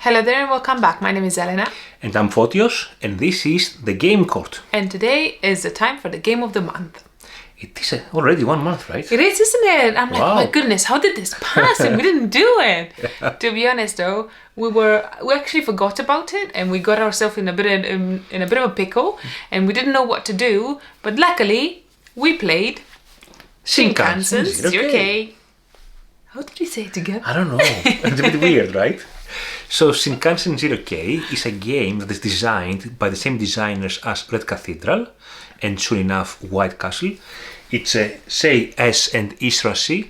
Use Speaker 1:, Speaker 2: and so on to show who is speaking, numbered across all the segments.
Speaker 1: Hello there and welcome back. My name is Elena.
Speaker 2: And I'm Fotios, and this is the Game Court.
Speaker 1: And today is the time for the game of the month.
Speaker 2: It is already 1 month, right?
Speaker 1: It is, isn't it? I'm like,
Speaker 2: wow.
Speaker 1: My goodness, how did this pass? And we didn't do it. To be honest though, we actually forgot about it and we got ourselves in a bit of a pickle and we didn't know what to do. But luckily, we played Shinkansen 0K. How did we say it together?
Speaker 2: I don't know. It's a bit weird, right? So Shinkansen 0K is a game that is designed by the same designers as Red Cathedral and soon enough White Castle. It's Shei S and Isra C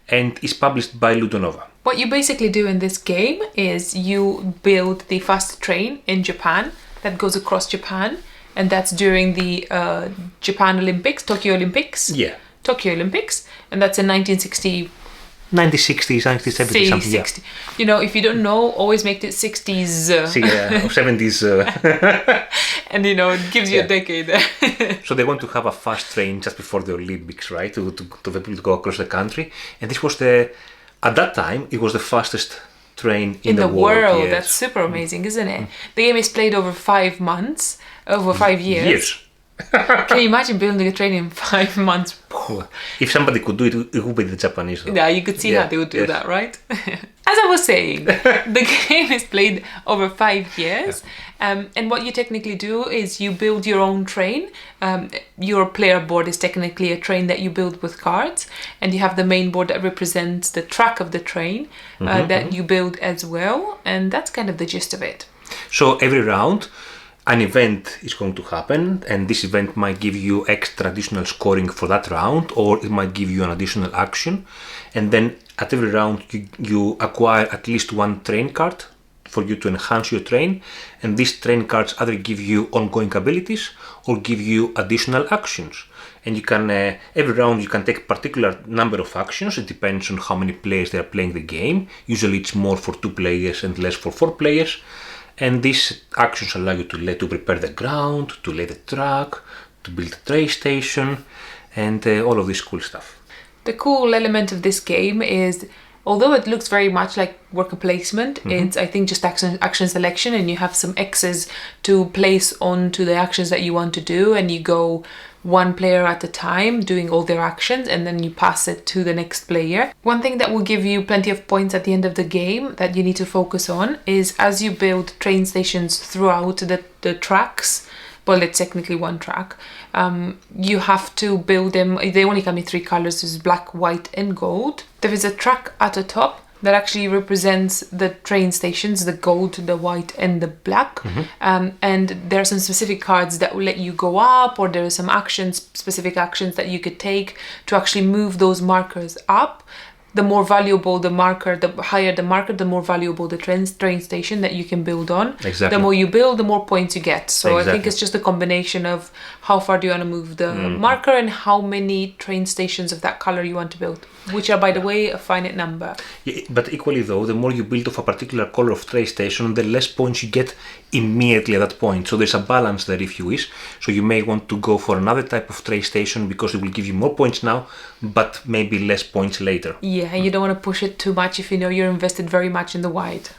Speaker 2: and is published by Ludonova.
Speaker 1: What you basically do in this game is you build the fast train in Japan that goes across Japan, and that's during the Tokyo Olympics.
Speaker 2: Yeah.
Speaker 1: Tokyo Olympics, and that's in 1960.
Speaker 2: 1960s, 1970s, something.
Speaker 1: 60. Yeah. You know, if you don't know, always make it 60s.
Speaker 2: Or 70s.
Speaker 1: And you know, it gives you a decade.
Speaker 2: So they want to have a fast train just before the Olympics, right? To the people to go across the country. And this was at that time, it was the fastest train in the world. Yes.
Speaker 1: That's super amazing, isn't it? The game is played over 5 months, over 5 years.
Speaker 2: Years.
Speaker 1: Can you imagine building a train in 5 months?
Speaker 2: If somebody could do it, it would be the Japanese. Though.
Speaker 1: Yeah, you could see how they would do that, right? As I was saying, the game is played over 5 years. And what you technically do is you build your own train. Your player board is technically a train that you build with cards. And you have the main board that represents the track of the train that you build as well. And that's kind of the gist of it.
Speaker 2: So every round, an event is going to happen, and this event might give you extra additional scoring for that round, or it might give you an additional action. And then at every round, you acquire at least one train card for you to enhance your train. And these train cards either give you ongoing abilities or give you additional actions. And you can, every round, you can take a particular number of actions. It depends on how many players they are playing the game. Usually it's more for 2 players and less for 4 players. And these actions allow you to prepare the ground, to lay the track, to build a train station, and all of this cool stuff.
Speaker 1: The cool element of this game is, although it looks very much like worker placement, it's I think just action selection, and you have some X's to place onto the actions that you want to do, and you go 1 player at a time doing all their actions, and then you pass it to the next player. One thing that will give you plenty of points at the end of the game that you need to focus on is as you build train stations throughout the tracks, well, it's technically 1 track, you have to build them. They only come in 3 colors, there's black, white and gold. There is a track at the top that actually represents the train stations, the gold, the white and the black. And there are some specific cards that will let you go up, or there are some specific actions that you could take to actually move those markers up. The more valuable the marker, the higher the marker, the more valuable the train station that you can build on.
Speaker 2: Exactly.
Speaker 1: The more you build, the more points you get. So
Speaker 2: exactly.
Speaker 1: I think it's just a combination of how far do you want to move the marker and how many train stations of that color you want to build, which are, by the way, a finite number.
Speaker 2: Yeah, but equally though, the more you build of a particular color of train station, the less points you get immediately at that point. So there's a balance there if you wish. So you may want to go for another type of train station because it will give you more points now, but maybe less points later.
Speaker 1: Yeah, you don't want to push it too much if you know you're invested very much in the white.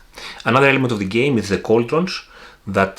Speaker 2: Another element of the game is the cauldrons that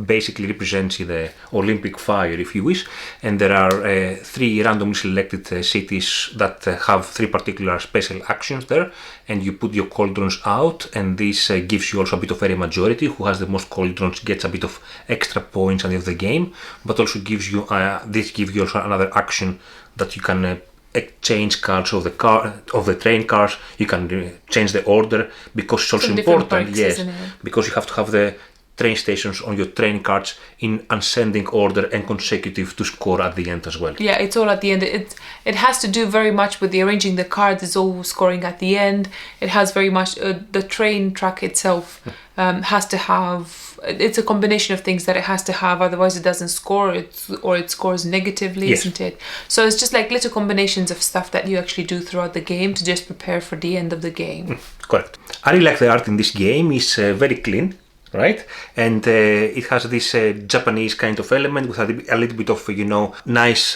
Speaker 2: basically represents the Olympic fire, if you wish. And there are 3 randomly selected cities that have 3 particular special actions there. And you put your cauldrons out, and this gives you also a bit of area majority. Who has the most cauldrons gets a bit of extra points at the end of the game. But also gives you this gives you also another action that you can exchange cards of the train cars. You can change the order because it's also
Speaker 1: some
Speaker 2: important.
Speaker 1: Perks,
Speaker 2: yes, because you have to have the train stations on your train cards in ascending order and consecutive to score at the end as well.
Speaker 1: Yeah, it's all at the end. It has to do very much with the arranging the cards. It's all scoring at the end. It has very much the train track itself has to have. It's a combination of things that it has to have, otherwise it doesn't score, or it scores negatively, yes. Isn't it? So it's just like little combinations of stuff that you actually do throughout the game to just prepare for the end of the game.
Speaker 2: Correct. I really like the art in this game. It's very clean. right? And it has this Japanese kind of element with a little bit of, nice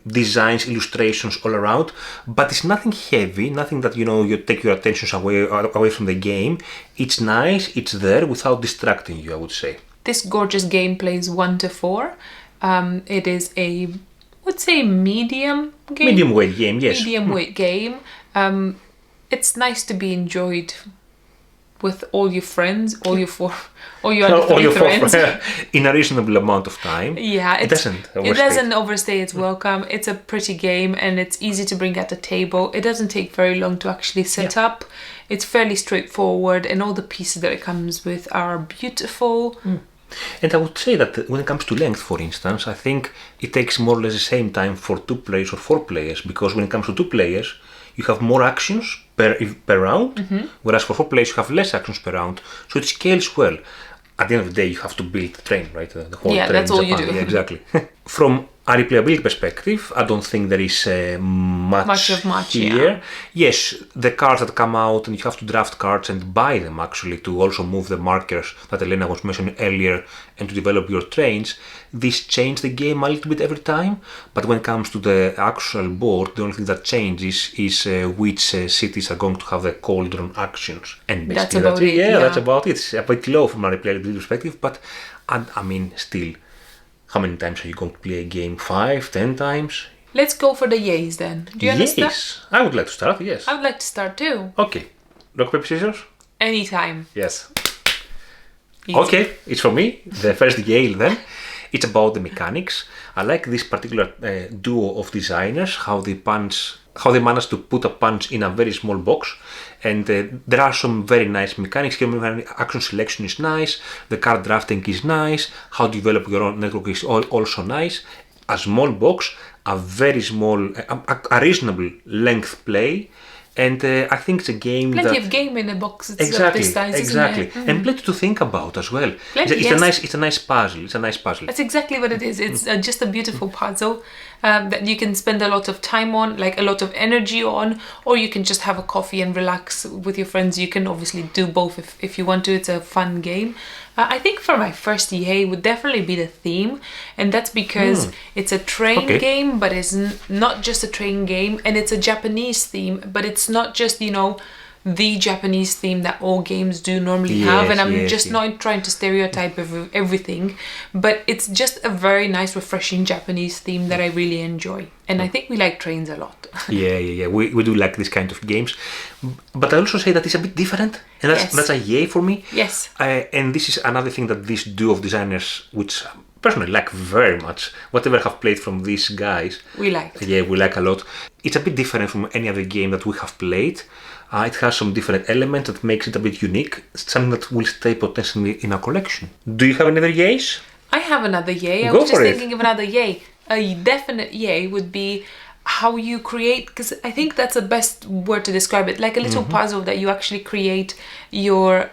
Speaker 2: designs, illustrations all around. But it's nothing heavy, nothing that, you take your attention away from the game. It's nice, it's there without distracting you, I would say.
Speaker 1: This gorgeous game plays 1 to 4. It is a, would say, medium game.
Speaker 2: Medium weight game, yes.
Speaker 1: Medium weight game. It's nice to be enjoyed with all your friends, all your other friends.
Speaker 2: In a reasonable amount of time.
Speaker 1: Yeah,
Speaker 2: it doesn't
Speaker 1: overstay its welcome. It's a pretty game and it's easy to bring at the table. It doesn't take very long to actually set up. It's fairly straightforward and all the pieces that it comes with are beautiful.
Speaker 2: And I would say that when it comes to length, for instance, I think it takes more or less the same time for 2 players or 4 players, because when it comes to 2 players, you have more actions per round, whereas for 4 players you have less actions per round, so it scales well. At the end of the day, you have to build the train, right? The whole train.
Speaker 1: That's all you do.
Speaker 2: Yeah, exactly. From a replayability perspective, I don't think there is much here.
Speaker 1: Yeah.
Speaker 2: Yes, the cards that come out, and you have to draft cards and buy them actually to also move the markers that Elena was mentioning earlier and to develop your trains. This changes the game a little bit every time, but when it comes to the actual board, the only thing that changes is which cities are going to have the cauldron actions. And
Speaker 1: basically that's about it.
Speaker 2: Yeah, that's about it. It's a bit low from a replayability perspective, but I mean, still. How many times are you going to play a game? 5, 10 times?
Speaker 1: Let's go for the yays then. Do you understand?
Speaker 2: Yes, I would like to start, yes.
Speaker 1: I would like to start too.
Speaker 2: Okay. Rock, paper, scissors?
Speaker 1: Anytime.
Speaker 2: Yes.
Speaker 1: Easy.
Speaker 2: Okay, it's for me. The first yay then. It's about the mechanics. I like this particular duo of designers, how they managed to put a punch in a very small box. And there are some very nice mechanics here. Action selection is nice, the card drafting is nice, how to develop your own network is also nice. A small box, a very small, a reasonable length play. And I think it's a game
Speaker 1: plenty of game in a box. It's
Speaker 2: exactly,
Speaker 1: this size,
Speaker 2: exactly,
Speaker 1: isn't it?
Speaker 2: And plenty to think about as well. It's a nice puzzle. It's a nice puzzle.
Speaker 1: That's exactly what it is. It's just a beautiful puzzle that you can spend a lot of time on, like a lot of energy on, or you can just have a coffee and relax with your friends. You can obviously do both if you want to. It's a fun game. I think for my first yay would definitely be the theme, and that's because it's a train game, but it's not just a train game, and it's a Japanese theme, but it's not just, the Japanese theme that all games do normally have, and I'm not trying to stereotype everything, but it's just a very nice, refreshing Japanese theme that I really enjoy, and I think we like trains a lot.
Speaker 2: Yeah. We do like this kind of games, but I also say that it's a bit different, and that's a yay for me.
Speaker 1: Yes.
Speaker 2: And this is another thing that this duo of designers, which personally like very much, whatever I have played from these guys,
Speaker 1: we like.
Speaker 2: Yeah, we like a lot. It's a bit different from any other game that we have played. It has some different elements that makes it a bit unique. It's something that will stay potentially in our collection. Do you have any other yays?
Speaker 1: I have another yay. I was just thinking of another yay. A definite yay would be how you create, because I think that's the best word to describe it, like a little puzzle that you actually create your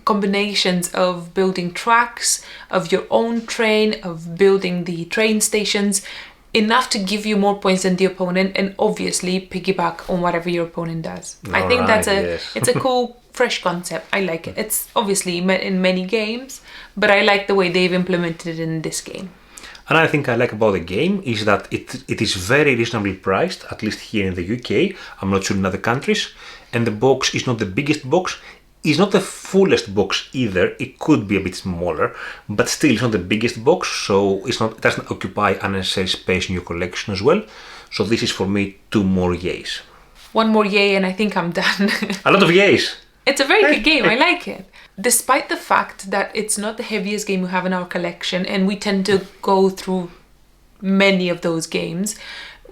Speaker 1: combinations of building tracks, of your own train, of building the train stations, enough to give you more points than the opponent, and obviously piggyback on whatever your opponent does. I think that's it's a cool, fresh concept. I like it. It's obviously in many games, but I like the way they've implemented it in this game.
Speaker 2: Another thing I like about the game is that it is very reasonably priced, at least here in the UK. I'm not sure in other countries. And the box is not the biggest box. It's not the fullest box either. It could be a bit smaller, but still it's not the biggest box, so it doesn't occupy unnecessary space in your collection as well. So this is for me 2 more yays.
Speaker 1: 1 more yay and I think I'm done.
Speaker 2: A lot of yays.
Speaker 1: It's a very good game. I like it. Despite the fact that it's not the heaviest game we have in our collection, and we tend to go through many of those games,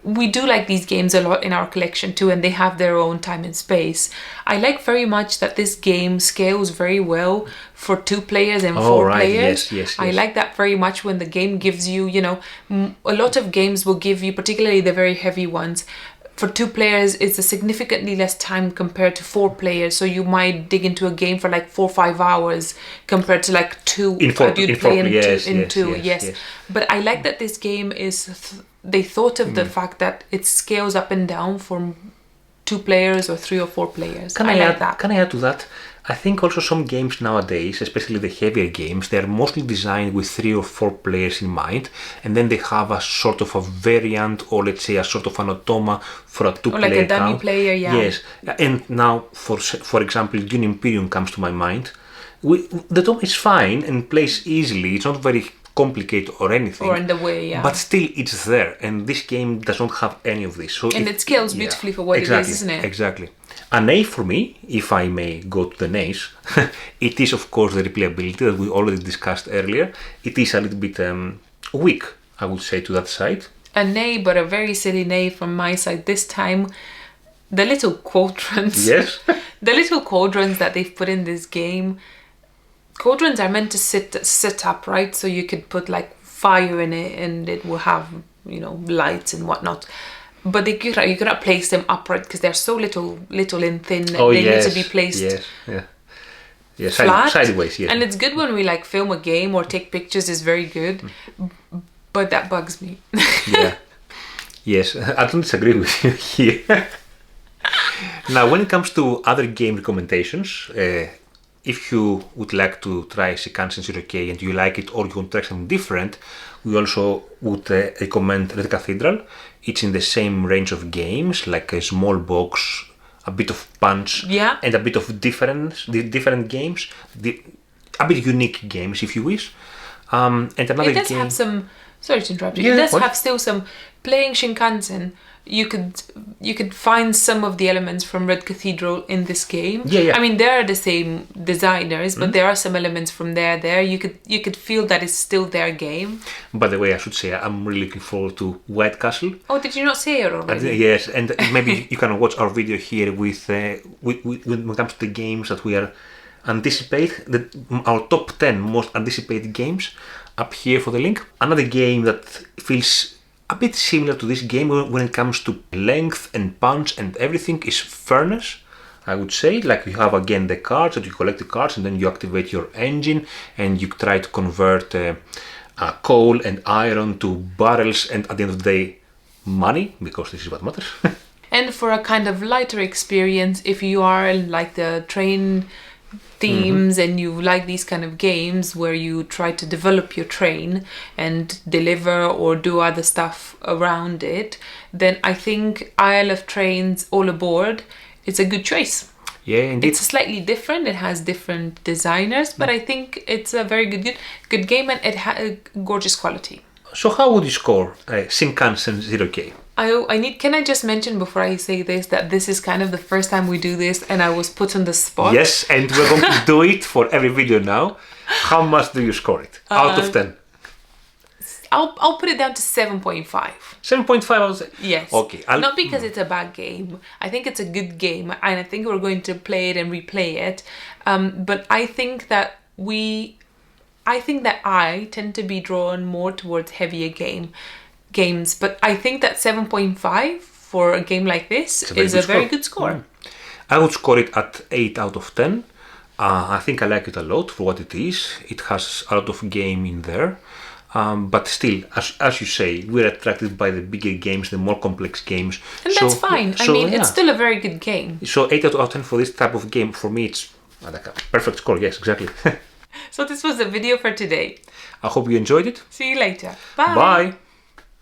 Speaker 1: we do like these games a lot in our collection too, and they have their own time and space. I like very much that this game scales very well for 2 players and 4 players.
Speaker 2: Yes.
Speaker 1: I like that very much when the game gives you, a lot of games will give you, particularly the very heavy ones, for 2 players it's a significantly less time compared to 4 players, so you might dig into a game for like 4 or 5 hours compared to like 2
Speaker 2: in 4 players.
Speaker 1: Yes. But I like that this game is they thought of the fact that it scales up and down for 2 players or 3 or 4 players.
Speaker 2: Can
Speaker 1: I
Speaker 2: I
Speaker 1: like that.
Speaker 2: Can I add to that? I think also some games nowadays, especially the heavier games, they are mostly designed with 3 or 4 players in mind, and then they have a sort of a variant, or let's say a sort of an automa for a 2-player
Speaker 1: Like a dummy
Speaker 2: count.
Speaker 1: player, yeah.
Speaker 2: Yes, and now, for example, Dune Imperium comes to my mind. The automa is fine and plays easily. It's not very complicated or anything.
Speaker 1: Or in the way, yeah.
Speaker 2: But still, it's there, and this game does not have any of this. So
Speaker 1: and it scales beautifully for what it is, isn't it?
Speaker 2: Exactly. An A for me, if I may go to the nays, it is of course the replayability that we already discussed earlier. It is a little bit weak, I would say, to that side.
Speaker 1: A nay, but a very silly nay from my side this time. The little quadrants.
Speaker 2: Yes.
Speaker 1: The little quadrants that they've put in this game. Quadrants are meant to sit up, right? So you could put like fire in it and it will have, you know, lights and whatnot. But you cannot place them upright because they're so little and thin. They need to be placed flat.
Speaker 2: Sideways, yeah.
Speaker 1: And it's good when we like film a game or take pictures, is very good. But that bugs me.
Speaker 2: Yeah. Yes, I don't disagree with you here. Now, when it comes to other game recommendations, if you would like to try Shinkansen 0K and you like it, or you want to try something different, we also would recommend Red Cathedral. It's in the same range of games, like a small box, a bit of punch, and a bit of different games, a bit unique games, if you wish. And another
Speaker 1: it does
Speaker 2: game.
Speaker 1: have some. Sorry to interrupt you.
Speaker 2: Yeah,
Speaker 1: it does have still some. Playing Shinkansen, you could find some of the elements from Red Cathedral in this game.
Speaker 2: Yeah.
Speaker 1: I mean, they are the same designers, but there are some elements from there. You could feel that it's still their game.
Speaker 2: By the way, I should say I'm really looking forward to White Castle.
Speaker 1: Oh, did you not say it already?
Speaker 2: Yes, and maybe you can watch our video here with when it comes to the games that we are our top 10 most anticipated games up here for the link. Another game that feels a bit similar to this game when it comes to length and punch and everything is Furnace, I would say. Like you have again the cards, that you collect the cards and then you activate your engine and you try to convert coal and iron to barrels, and at the end of the day, money, because this is what matters.
Speaker 1: And for a kind of lighter experience, if you are like the train themes and you like these kind of games where you try to develop your train and deliver or do other stuff around it, then I think Isle of Trains All Aboard is a good choice.
Speaker 2: Yeah, indeed.
Speaker 1: It's slightly different. It has different designers, but I think it's a very good game, and it has a gorgeous quality.
Speaker 2: So how would you score Shinkansen 0K?
Speaker 1: Can I just mention before I say this that this is kind of the first time we do this and I was put on the spot.
Speaker 2: Yes, and we're going to do it for every video now. How much do you score it out of 10?
Speaker 1: I'll put it down to 7.5.
Speaker 2: 7.5 out of 10?
Speaker 1: Yes.
Speaker 2: Okay.
Speaker 1: Not because it's a bad game. I think it's a good game and I think we're going to play it and replay it. But I think that I tend to be drawn more towards heavier games, but I think that 7.5 for a game like this is a very good score.
Speaker 2: I would score it at 8 out of 10. I think I like it a lot for what it is. It has a lot of game in there, but still, as you say, we're attracted by the bigger games, the more complex games.
Speaker 1: And that's fine. I mean, it's still a very good game.
Speaker 2: So 8 out of 10 for this type of game, for me, it's like a perfect score. Yes, exactly.
Speaker 1: So this was the video for today.
Speaker 2: I hope you enjoyed it.
Speaker 1: See you later. Bye.
Speaker 2: Bye.